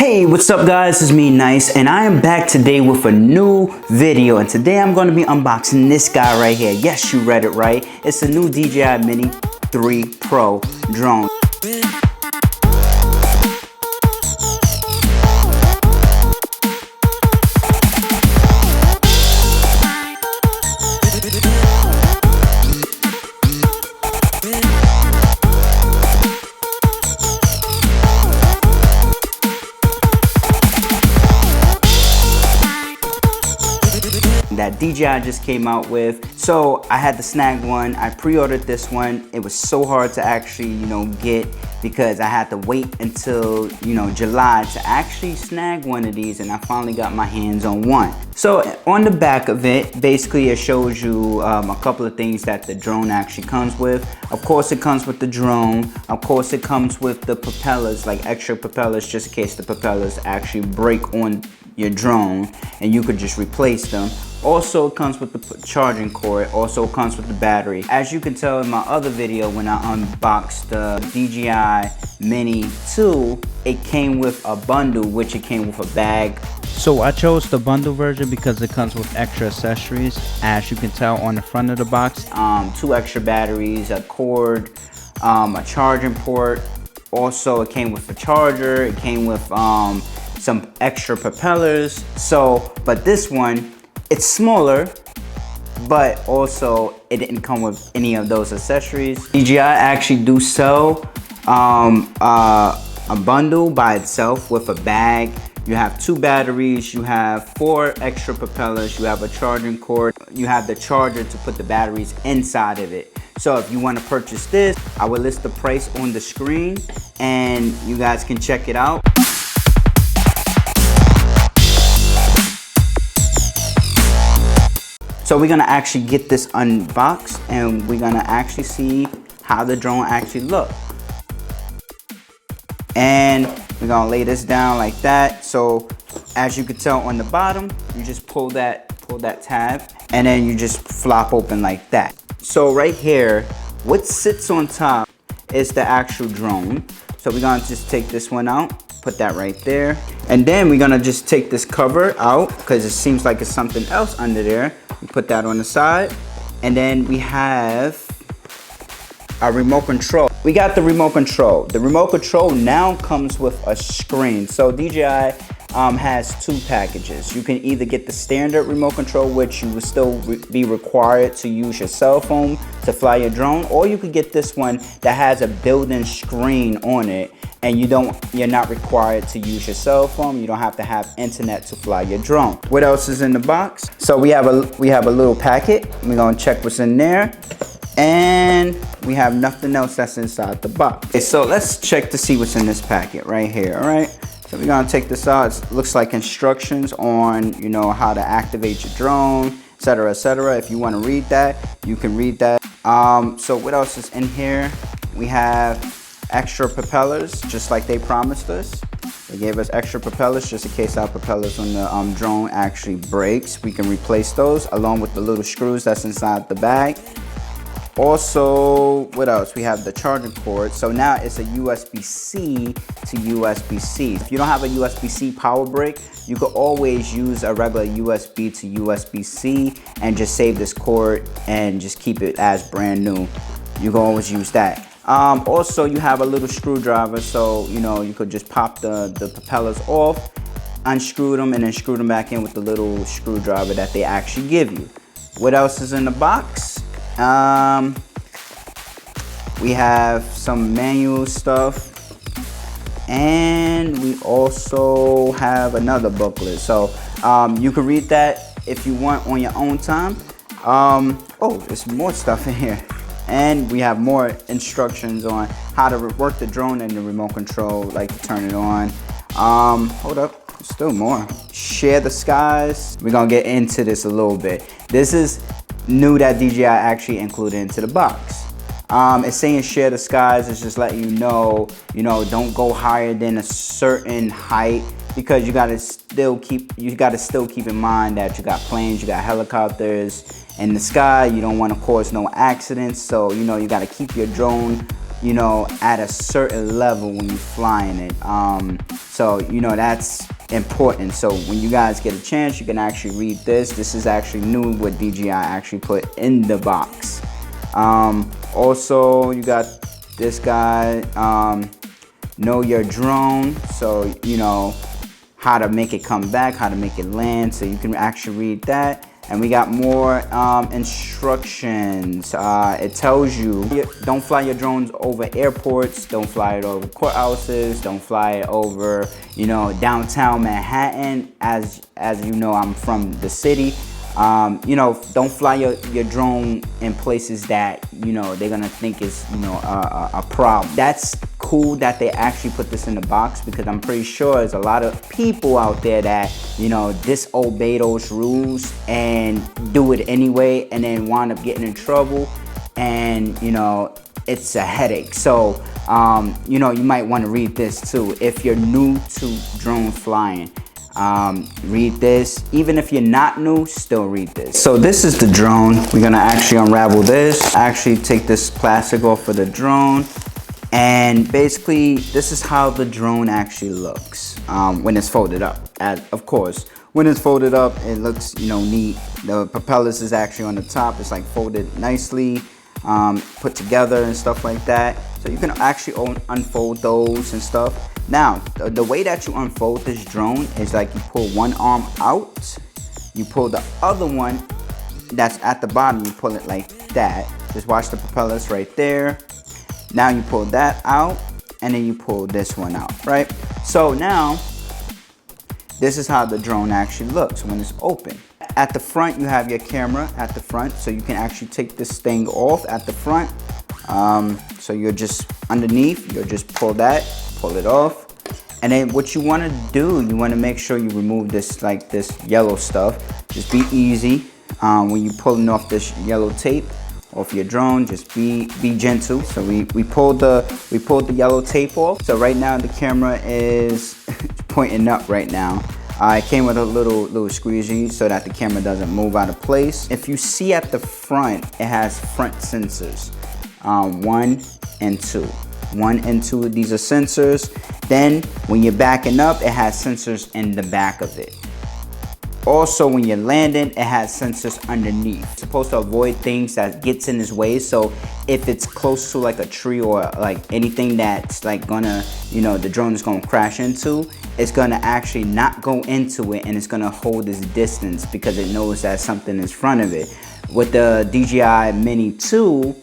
Hey, what's up guys, it's me Nice, and I am back today with a new video, and today I'm going to be unboxing this guy right here. Yes, you read it right. It's the new DJI MINI 3 Pro drone. That DJI just came out with. So I had to snag one. I pre-ordered this one. It was so hard to actually, get, because I had to wait until, July to actually snag one of these, and I finally got my hands on one. So on the back of it, basically it shows you a couple of things that the drone actually comes with. Of course it comes with the drone. Of course it comes with the propellers, like extra propellers, just in case the propellers actually break on your drone and you could just replace them. Also it comes with the charging cord. Also it comes with the battery. As you can tell in my other video when I unboxed the DJI Mini 2, it came with a bundle, which it came with a bag. So I chose the bundle version because it comes with extra accessories. As you can tell on the front of the box, 2 extra batteries, a cord, a charging port. Also it came with a charger. It came with some extra propellers. So, but this one, it's smaller, but also it didn't come with any of those accessories. DJI actually do sell a bundle by itself with a bag. You have 2 batteries, you have 4 extra propellers, you have a charging cord, you have the charger to put the batteries inside of it. So if you want to purchase this, I will list the price on the screen and you guys can check it out. So we're gonna actually get this unboxed and we're gonna actually see how the drone actually looks. And we're gonna lay this down like that. So as you can tell on the bottom, you just pull that tab and then you just flop open like that. So right here, what sits on top is the actual drone. So we're gonna just take this one out, put that right there. And then we're gonna just take this cover out because it seems like it's something else under there. We put that on the side. And then we have our remote control. We got the remote control. The remote control now comes with a screen. So DJI has 2 packages. You can either get the standard remote control, which you will still be required to use your cell phone to fly your drone, or you could get this one that has a built-in screen on it, and you're not required to use your cell phone. You don't have to have internet to fly your drone. What else is in the box? So we have a little packet. We're gonna check what's in there. And we have nothing else that's inside the box. Okay, so let's check to see what's in this packet right here, all right? So we're gonna take this out. It looks like instructions on, how to activate your drone, etc., etc. If you wanna read that, you can read that. So what else is in here? We have extra propellers, just like they promised us. They gave us extra propellers just in case our propellers on the drone actually breaks. We can replace those along with the little screws that's inside the bag. Also, what else? We have the charging cord. So now it's a USB-C to USB-C. If you don't have a USB-C power brick, you could always use a regular USB to USB-C and just save this cord and just keep it as brand new. You can always use that. Also, you have a little screwdriver, so you could just pop the propellers off, unscrew them, and then screw them back in with the little screwdriver that they actually give you. What else is in the box? We have some manual stuff, and we also have another booklet. So you can read that if you want on your own time. Oh, there's more stuff in here. And we have more instructions on how to work the drone and the remote control, like to turn it on. Hold up, there's still more. Share the skies. We're gonna get into this a little bit. This is new that DJI actually included into the box. It's saying share the skies. It's just letting you know, don't go higher than a certain height, because you gotta still keep in mind that you got planes, you got helicopters in the sky. You don't want to cause no accidents, so you gotta keep your drone you know, at a certain level when you're flying it. So, you know, that's important. So when you guys get a chance, you can actually read this. This is actually new, what DJI actually put in the box. Also, you got this guy, know your drone. So, you know, how to make it come back, how to make it land. So you can actually read that. And we got more instructions. It tells you, don't fly your drones over airports, don't fly it over courthouses, don't fly it over, you know, downtown Manhattan. As you know, I'm from the city. You know, don't fly your drone in places that, you know, they're gonna think is, you know, a problem. That's cool that they actually put this in the box, because I'm pretty sure there's a lot of people out there that, you know, disobey those rules and do it anyway, and then wind up getting in trouble, and, you know, it's a headache. So, you know, you might want to read this too if you're new to drone flying. Read this. Even if you're not new, still read this. So this is the drone. We're gonna actually unravel this, actually take this plastic off of the drone, and basically this is how the drone actually looks when it's folded up. Of course, when it's folded up, it looks, you know, neat. The propellers is actually on the top. It's like folded nicely, put together and stuff like that. So you can actually unfold those and stuff. Now, the way that you unfold this drone is like you pull one arm out, you pull the other one that's at the bottom, you pull it like that. Just watch the propellers right there. Now you pull that out, and then you pull this one out, right? So now, this is how the drone actually looks when it's open. At the front, you have your camera at the front, so you can actually take this thing off at the front. So you're just underneath, you'll just pull it off. And then what you want to do, you want to make sure you remove this, like this yellow stuff. Just be easy when you're pulling off this yellow tape off your drone. Just be gentle. So we pulled the yellow tape off. So right now the camera is pointing up right now. It came with a little squeegee so that the camera doesn't move out of place. If you see at the front, it has front sensors, 1 and 2. 1 and 2, these are sensors. Then when you're backing up, it has sensors in the back of it. Also, when you're landing, it has sensors underneath. It's supposed to avoid things that gets in its way. So if it's close to like a tree or like anything that's like gonna, you know, the drone is gonna crash into, it's gonna actually not go into it, and it's gonna hold its distance because it knows that something is in front of it. With the DJI Mini 2,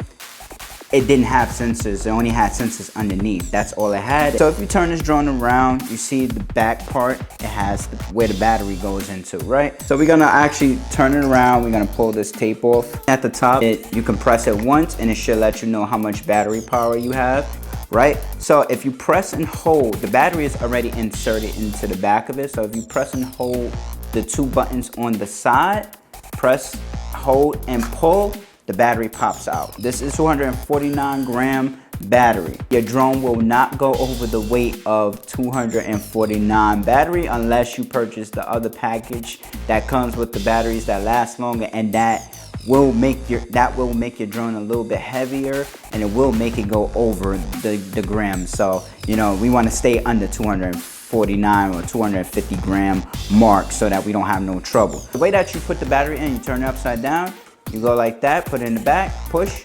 it didn't have sensors. It only had sensors underneath. That's all it had. So if you turn this drone around, you see the back part, it has where the battery goes into, right? So we're gonna actually turn it around. We're gonna pull this tape off. At the top, you can press it once and it should let you know how much battery power you have, right? So if you press and hold, the battery is already inserted into the back of it. So if you press and hold the 2 buttons on the side, press, hold, and pull, the battery pops out. This is 249 gram battery. Your drone will not go over the weight of 249 battery unless you purchase the other package that comes with the batteries that last longer, and that will make your drone a little bit heavier, and it will make it go over the grams. So, you know, we want to stay under 249 or 250 gram mark so that we don't have no trouble. The way that you put the battery in, you turn it upside down. You go like that, put it in the back, push,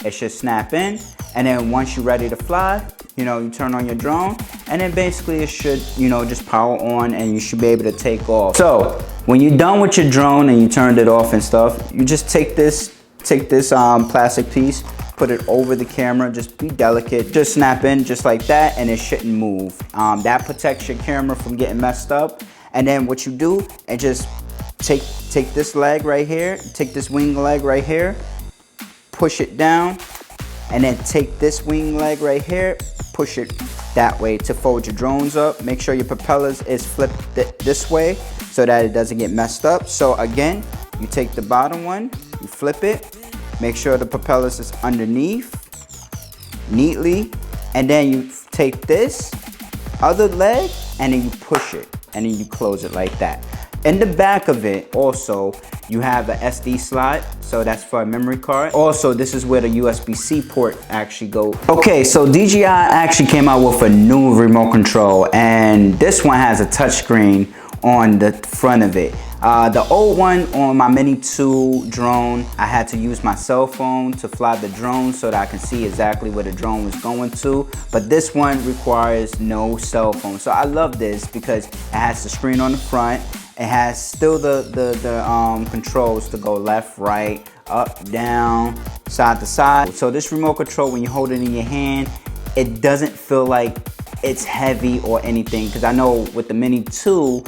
it should snap in. And then once you're ready to fly, you know, you turn on your drone, and then basically it should, you know, just power on, and you should be able to take off. So when you're done with your drone and you turned it off and stuff, you just take this plastic piece, put it over the camera, just be delicate, just snap in just like that, and it shouldn't move. That protects your camera from getting messed up. And then what you do, and just take this leg right here, take this wing leg right here, push it down, and then take this wing leg right here, push it that way to fold your drones up. Make sure your propellers is flipped this way so that it doesn't get messed up. So again, you take the bottom one, you flip it, make sure the propellers is underneath neatly, and then you take this other leg and then you push it, and then you close it like that. In the back of it also, You have a SD slot, so that's for a memory card. Also, this is where the USB-C port actually goes. Okay, so DJI actually came out with a new remote control, and this one has a touchscreen on the front of it. The old one on my Mini 2 drone, I had to use my cell phone to fly the drone so that I can see exactly where the drone was going to. But this one requires no cell phone. So I love this because it has the screen on the front. It has still the controls to go left, right, up, down, side to side. So this remote control, when you hold it in your hand, it doesn't feel like it's heavy or anything, because I know with the Mini 2,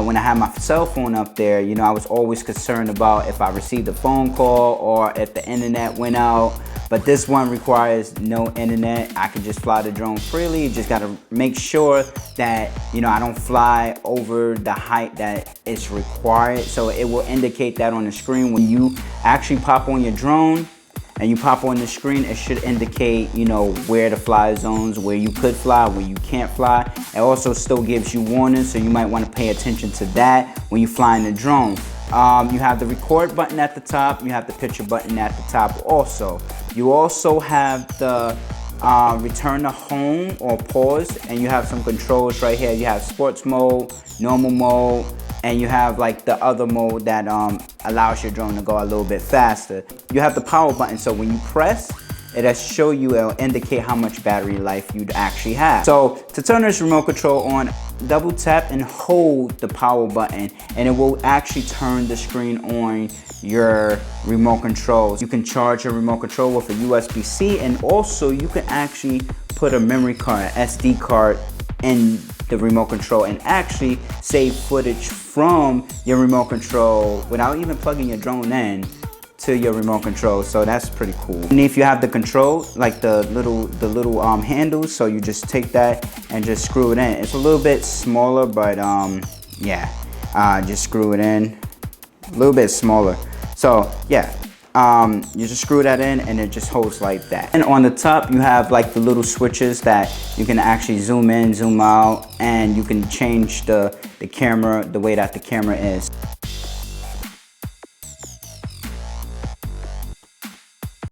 when I had my cell phone up there, you know, I was always concerned about if I received a phone call or if the internet went out. But this one requires no internet. I can just fly the drone freely. You just gotta make sure that, you know, I don't fly over the height that is required. So it will indicate that on the screen. When you actually pop on your drone and you pop on the screen, it should indicate, you know, where the fly zones, where you could fly, where you can't fly. It also still gives you warnings, so you might want to pay attention to that when you fly in the drone. You have the record button at the top. You have the picture button at the top also. You also have the return to home or pause, and you have some controls right here. You have sports mode, normal mode, and you have like the other mode that allows your drone to go a little bit faster. You have the power button, so when you press, it'll show you, it'll indicate how much battery life you'd actually have. So to turn this remote control on, double tap and hold the power button, and it will actually turn the screen on your remote control. You can charge your remote control with a USB-C, and also you can actually put a memory card, an SD card, in the remote control and actually save footage from your remote control without even plugging your drone in to your remote control. So that's pretty cool. And if you have the control, like the little handles, so you just take that and just screw it in. It's a little bit smaller, but yeah, just screw it in. A little bit smaller. So yeah, you just screw that in and it just holds like that. And on the top, you have like the little switches that you can actually zoom in, zoom out, and you can change the camera, the way that the camera is.